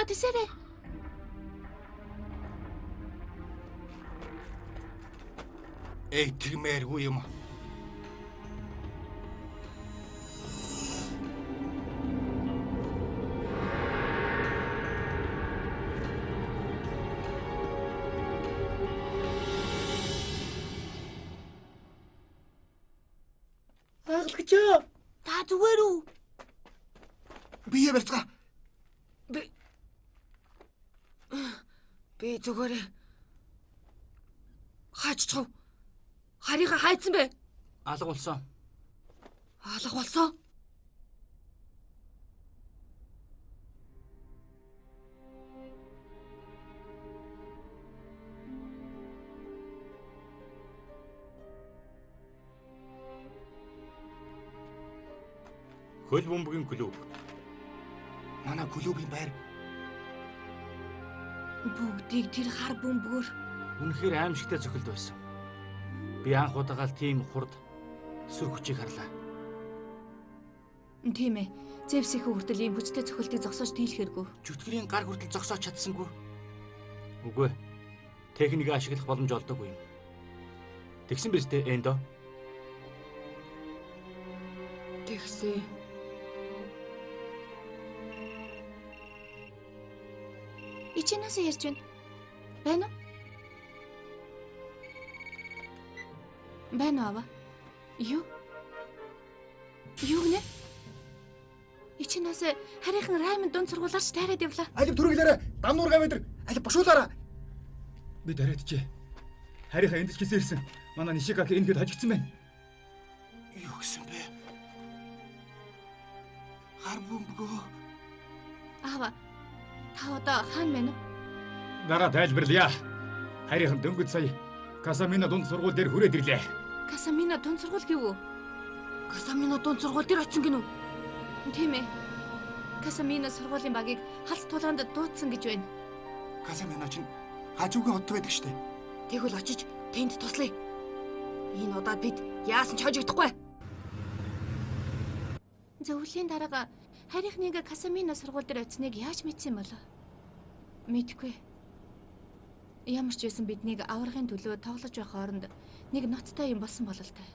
Бено тэсэрээ. Тэгмээргүй юм. Аглагчаа. Та зүгээр үү? Бие барьцгаа. Би зүгээр. Хаачихв. Харийнхаа хайцсан бэ? Алга болсон. Алга болсон. Хөл бөмбөгийн клуб. Манай клубын байр. Бүгдийг тэр хар бөмбөгөөр. Үнэхээр аимшигтай цохилт байсан. Би анх удагаал тийм хурд сүр хүчийг харлаа. Тийм ээ. Зевсийн хүртэл ийм хүчтэй цохилтыг зогсоож дийлэхэргүй. Жүтгэрийн гар хүртэл зогсоож чадсангүй. Үгүй. Техникийг ашиглах боломж олдоогүй юм. Тэгсэн биз дээ Эндо? Тэгсэн. Ичинээс ярьж байна. Байна уу? Байна уу? Юу? Юу гэнэ? Ичинээс харийнхан Раймонд дунд сургуулаарч тайраад явлаа. Алив түрүүлээрэ дамнуургаа байдаг. Алив бушуулаараа. Би дараадчээ. Харийнхаа эндэж гисээ ирсэн. Манай Нишикаки энэгэд хожигдсан байна. Юу гэсэн бэ? Хар бөмбөгөө. Аава. Та одоо хаана байна уу? Дараа тайлбарлая. Харийнхан дөнгөж сая Касамино дунд сургууль дээр хүрээд ирлээ. Касамино дунд сургууль гэв үү? Касамино дунд сургууль дээр очсон гинүү? Тийм ээ. Касамино сургуулийн багийг халс тулаанд дуудсан гэж байна. Касамино чинь хажуугийн хоттой байдаг штэ. Тэгвэл очиж тэнд туслая. Энэ удаад бид яасан ч хожигдохгүй. Зөвлөлийн дараагаа харийнхныг Касамино сургууль дээр очсныг яаж мэдсэн болов? Мэдгүй. Ямар ч байсан биднийг аврахын төлөө тоглож байх хооронд нэг ноцтой юм болсон бололтой.